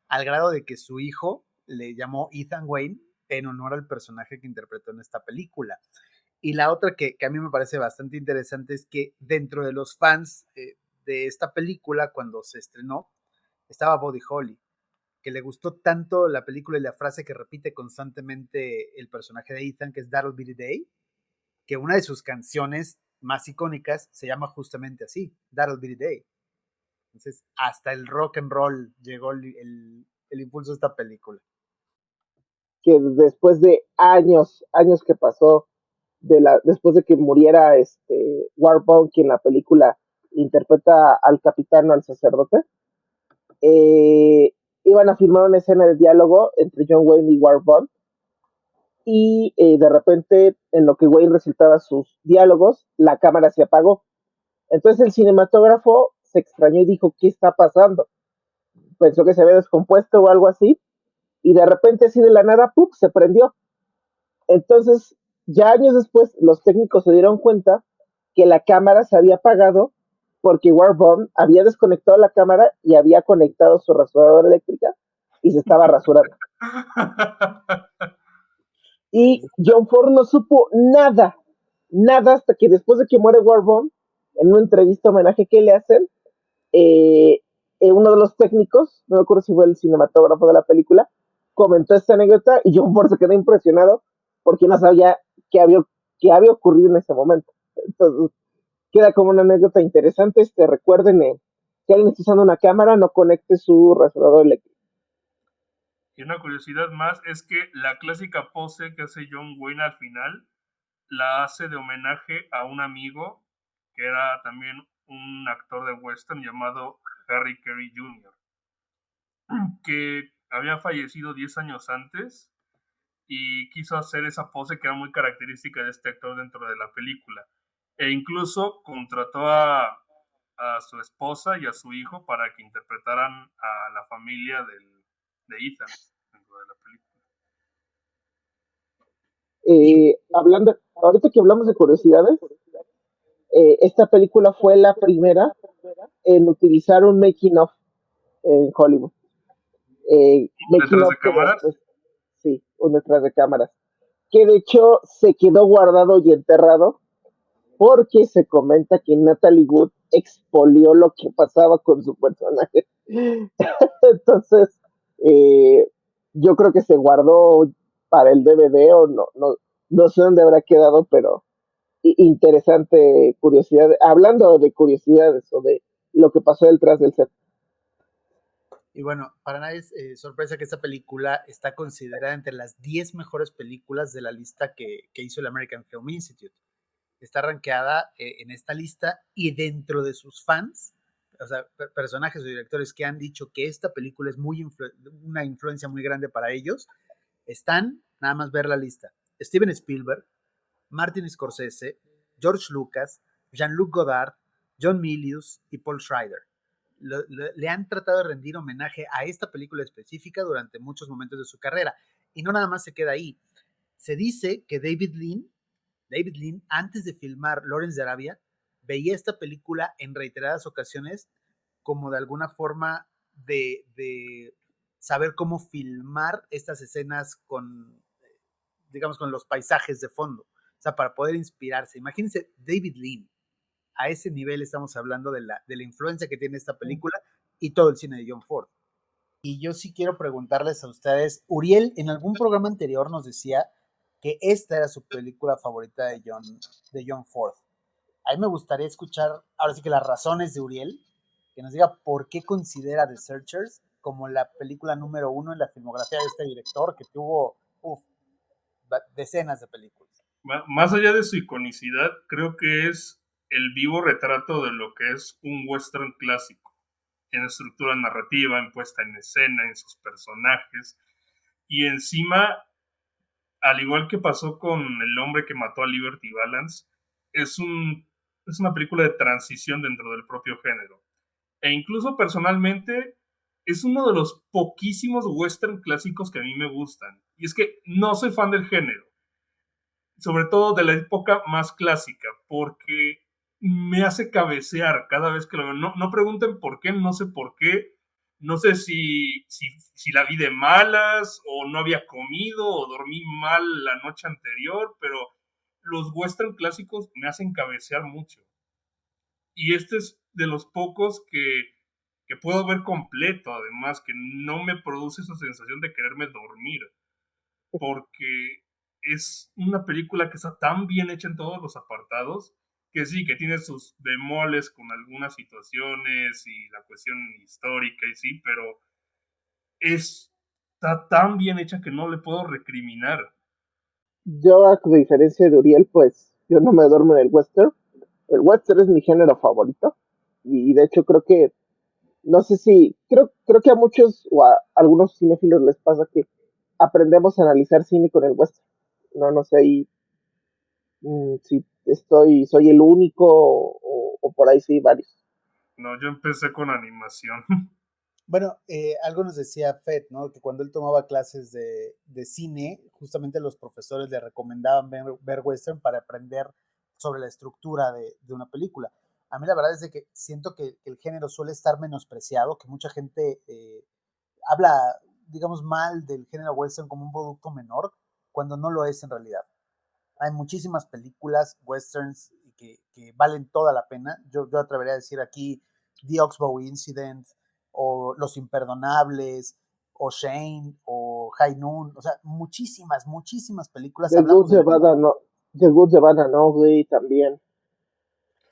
al grado de que su hijo le llamó Ethan Wayne en honor al personaje que interpretó en esta película. Y la otra que a mí me parece bastante interesante es que dentro de los fans de esta película, cuando se estrenó, estaba Buddy Holly, que le gustó tanto la película y la frase que repite constantemente el personaje de Ethan, que es That'll Be the Day, que una de sus canciones más icónicas se llama justamente así, That'll Be the Day. Entonces, hasta el rock and roll llegó el impulso de esta película. Que después de años que pasó, después de que muriera Warburg, quien en la película interpreta al capitán o al sacerdote, iban a filmar una escena de diálogo entre John Wayne y War Bond, y de repente, en lo que Wayne recitaba sus diálogos, la cámara se apagó. Entonces el cinematógrafo se extrañó y dijo, ¿qué está pasando? Pensó que se había descompuesto o algo así, y de repente así de la nada, ¡pum!, se prendió. Entonces, ya años después, los técnicos se dieron cuenta que la cámara se había apagado porque War Bond había desconectado la cámara y había conectado su rasuradora eléctrica y se estaba rasurando. Y John Ford no supo nada, nada, hasta que después de que muere War Bond, en una entrevista homenaje que le hacen, uno de los técnicos, no me acuerdo si fue el cinematógrafo de la película, comentó esta anécdota y John Ford se quedó impresionado porque no sabía qué había ocurrido en ese momento. Entonces, queda como una anécdota interesante. Recuerden, si alguien está usando una cámara, no conecte su rasurador eléctrico. Y una curiosidad más es que la clásica pose que hace John Wayne al final la hace de homenaje a un amigo que era también un actor de western llamado Harry Carey Jr., que había fallecido 10 años antes y quiso hacer esa pose que era muy característica de este actor dentro de la película. E incluso contrató a su esposa y a su hijo para que interpretaran a la familia de Ethan dentro de la película. Ahorita que hablamos de curiosidades, esta película fue la primera en utilizar un making of en Hollywood. ¿Detrás de cámaras? Sí, un detrás de cámaras. Que de hecho se quedó guardado y enterrado porque se comenta que Natalie Wood expolió lo que pasaba con su personaje. Entonces, yo creo que se guardó para el DVD o no sé dónde habrá quedado, pero interesante curiosidad. Hablando de curiosidades o de lo que pasó detrás del set. Y bueno, para nadie es sorpresa que esta película está considerada entre las 10 mejores películas de la lista que hizo el American Film Institute. Está rankeada en esta lista y dentro de sus fans, o sea, personajes o directores que han dicho que esta película es una influencia muy grande para ellos, están, nada más ver la lista, Steven Spielberg, Martin Scorsese, George Lucas, Jean-Luc Godard, John Milius y Paul Schrader. Le han tratado de rendir homenaje a esta película específica durante muchos momentos de su carrera. Y no nada más se queda ahí. Se dice que David Lean, antes de filmar Lawrence de Arabia, veía esta película en reiteradas ocasiones como de alguna forma de saber cómo filmar estas escenas con, digamos, con los paisajes de fondo. O sea, para poder inspirarse. Imagínense David Lean. A ese nivel estamos hablando de la influencia que tiene esta película y todo el cine de John Ford. Y yo sí quiero preguntarles a ustedes, Uriel en algún programa anterior nos decía que esta era su película favorita de John Ford. A mí me gustaría escuchar ahora sí que las razones de Uriel, que nos diga por qué considera The Searchers como la película número 1 en la filmografía de este director que tuvo decenas de películas. Más allá de su iconicidad, creo que es el vivo retrato de lo que es un western clásico, en estructura narrativa, en puesta en escena, en sus personajes, y encima, al igual que pasó con El hombre que mató a Liberty Balance, es una película de transición dentro del propio género. E incluso personalmente, es uno de los poquísimos western clásicos que a mí me gustan. Y es que no soy fan del género, sobre todo de la época más clásica, porque me hace cabecear cada vez que lo veo. No pregunten por qué, no sé por qué. No sé si la vi de malas, o no había comido, o dormí mal la noche anterior, pero los western clásicos me hacen cabecear mucho. Y este es de los pocos que puedo ver completo, además, que no me produce esa sensación de quererme dormir. Porque es una película que está tan bien hecha en todos los apartados, que sí, que tiene sus bemoles con algunas situaciones y la cuestión histórica y sí, pero está tan bien hecha que no le puedo recriminar. Yo, a diferencia de Uriel, pues yo no me duermo en el western. El western es mi género favorito y de hecho creo que No sé si, creo que a muchos o a algunos cinéfilos les pasa que aprendemos a analizar cine con el western. No sé ahí si soy el único o por ahí sí varios. No, yo empecé con animación. Bueno, algo nos decía Fed, ¿no? Que cuando él tomaba clases de cine, justamente los profesores le recomendaban ver western para aprender sobre la estructura de una película. A mí la verdad es de que siento que el género suele estar menospreciado, que mucha gente habla, digamos, mal del género western como un producto menor, cuando no lo es en realidad. Hay muchísimas películas westerns que valen toda la pena. Yo atrevería a decir aquí The Oxbow Incident, o Los Imperdonables, o Shane, o High Noon, o sea, muchísimas películas. The Hablamos Goods de de la... Bada no, The Goods de Bada Noway también.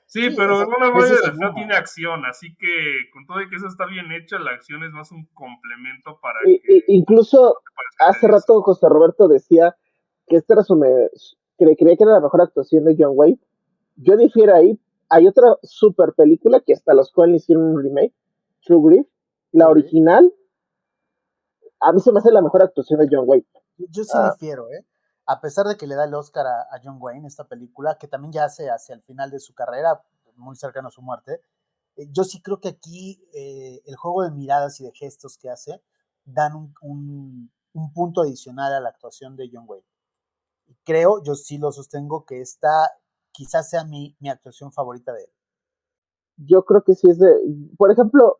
Sí, Sí, o pero sea, una ves Guardia ese de Feo tiene Numa. acción, así que con todo y que eso está bien hecha, la acción es más un complemento para que Incluso te parezca hace tediosa. rato José Roberto decía que este era que creía que era la mejor actuación de John Wayne. Yo difiero ahí. Hay otra super película que hasta los Coen hicieron un remake, True Grief. La True Grit. original, a mí se me hace la mejor actuación de John Wayne. Yo sí Ah, difiero, ¿eh? A pesar de que le da el Oscar a John Wayne, esta película, que también ya hace hacia el final de su carrera, muy cercano a su muerte, yo sí creo que aquí el juego de miradas y de gestos que hace dan un punto adicional a la actuación de John Wayne. Y creo, yo sí lo sostengo, que esta quizás sea mi actuación favorita de él. yo creo que sí es de. Por ejemplo,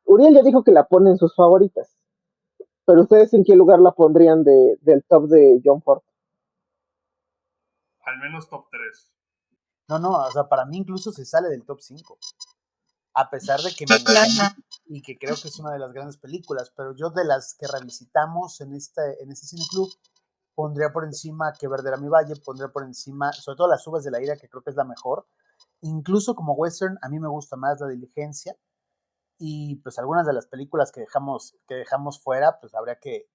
Uriel ya dijo que la pone en sus favoritas. Pero ustedes en qué lugar la pondrían del top de John Ford? Al menos top 3. No, o sea, para mí incluso se sale del top 5, a pesar de que me De encanta plano. y que creo que es una de las grandes películas, pero yo de las que revisitamos en este cine club, pondría por encima Que Verde era mi valle, pondría por encima, sobre todo Las uvas de la ira, que creo que es la mejor. Incluso como western, a mí me gusta más La Diligencia, y pues algunas de las películas que dejamos fuera, pues habría que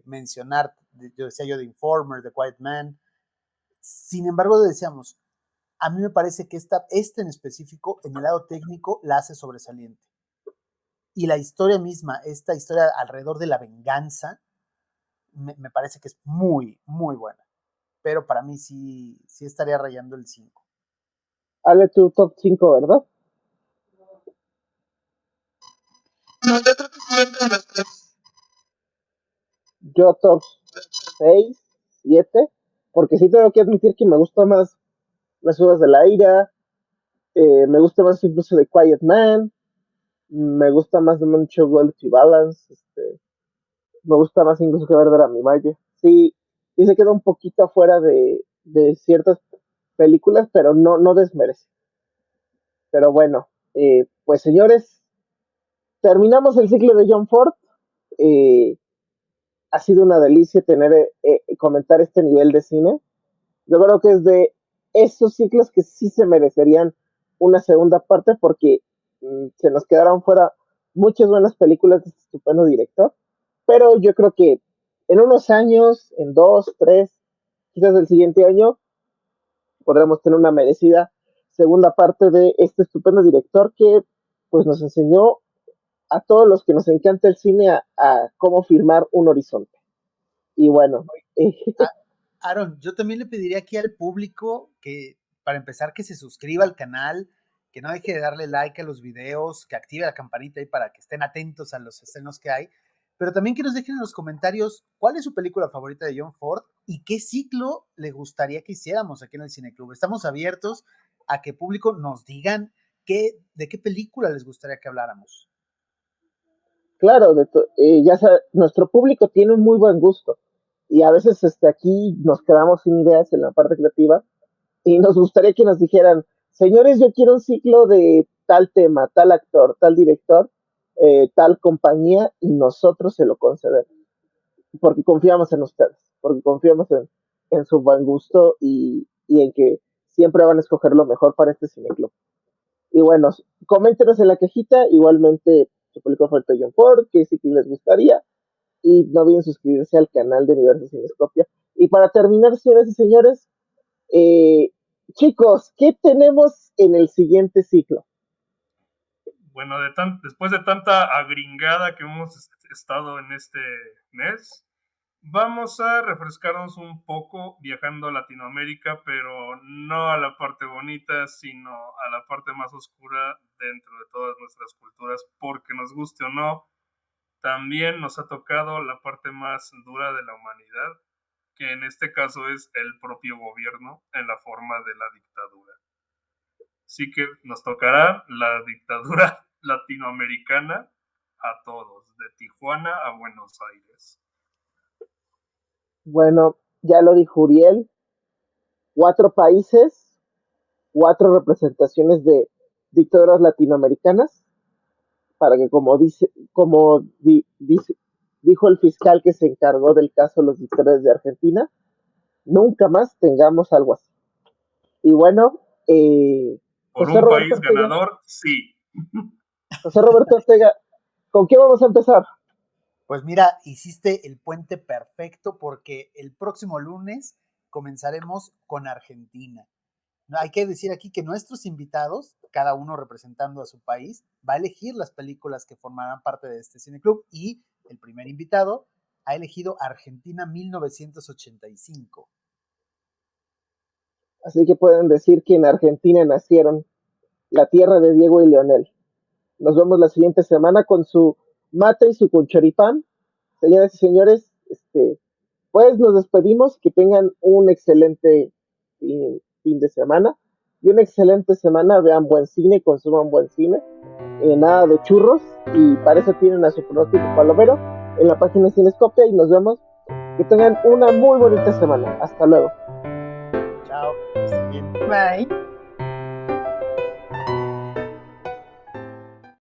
mencionar, yo decía yo, The Informer, The Quiet Man. Sin embargo, decíamos, a mí me parece que este en específico, en el lado técnico, la hace sobresaliente. Y la historia misma, esta historia alrededor de la venganza, me parece que es muy buena. Pero para mí sí estaría rayando el 5. Ale, tu top 5, ¿verdad? No, yo creo que sí entre los tres. Yo top 6, 7, porque sí tengo que admitir que me gusta más Las uvas de la ira, me gusta más incluso de Quiet Man, me gusta más de Moncho Quality Balance, me gusta más incluso que Verde a mi valle. Sí, sí se queda un poquito afuera de ciertas películas, pero no desmerece. Pero bueno, pues señores, terminamos el ciclo de John Ford. Eh, ha sido una delicia comentar este nivel de cine. Yo creo que es de esos ciclos que sí se merecerían una segunda parte porque se nos quedaron fuera muchas buenas películas de este estupendo director. Pero yo creo que en unos años, en 2, 3, quizás el siguiente año, podremos tener una merecida segunda parte de este estupendo director que pues nos enseñó a todos los que nos encanta el cine a cómo firmar un horizonte. Y bueno, Aaron, yo también le pediría aquí al público que, para empezar, que se suscriba al canal, que no deje de darle like a los videos, que active la campanita ahí para que estén atentos a los estrenos que hay, pero también que nos dejen en los comentarios cuál es su película favorita de John Ford y qué ciclo le gustaría que hiciéramos aquí en el Cine Club. Estamos abiertos a que público nos digan de qué película les gustaría que habláramos. claro, nuestro público tiene un muy buen gusto y a veces aquí nos quedamos sin ideas en la parte creativa y nos gustaría que nos dijeran, señores, yo quiero un ciclo de tal tema, tal actor, tal director, tal compañía y nosotros se lo concedemos porque confiamos en ustedes, porque confiamos en su buen gusto y en que siempre van a escoger lo mejor para este cineclub. Y bueno, coméntenos en la cajita, igualmente su película favorita de John Ford, que sí que les gustaría, y no olviden suscribirse al canal de Universo Cinescopia. Y para terminar, señoras y señores, eh, chicos, ¿qué tenemos en el siguiente ciclo? bueno, después de tanta agringada que hemos estado en este mes, vamos a refrescarnos un poco viajando a Latinoamérica, pero no a la parte bonita, sino a la parte más oscura dentro de todas nuestras culturas, porque nos guste o no, también nos ha tocado la parte más dura de la humanidad, que en este caso es el propio gobierno en la forma de la dictadura. Así que nos tocará la dictadura latinoamericana a todos, de Tijuana a Buenos Aires. Bueno, ya lo dijo Uriel, 4 países, 4 representaciones de dictaduras latinoamericanas, para que dijo el fiscal que se encargó del caso de los dictadores de Argentina, nunca más tengamos algo así. Y bueno, por José un Roberto país Ortega, ganador, sí. José Roberto Ortega, ¿con qué vamos a empezar? Pues mira, hiciste el puente perfecto porque el próximo lunes comenzaremos con Argentina. Hay que decir aquí que nuestros invitados, cada uno representando a su país, va a elegir las películas que formarán parte de este cineclub y el primer invitado ha elegido Argentina 1985. Así que pueden decir que en Argentina nacieron la tierra de Diego y Leonel. Nos vemos la siguiente semana con su mate y su conchoripán. Señoras y señores, pues nos despedimos. Que tengan un excelente fin de semana y una excelente semana. Vean buen cine, consuman buen cine. Nada de churros, y para eso tienen a su pronóstico palomero en la página Cinescopia, y nos vemos. Que tengan una muy bonita semana. Hasta luego. Chao, que estén bien. Bye.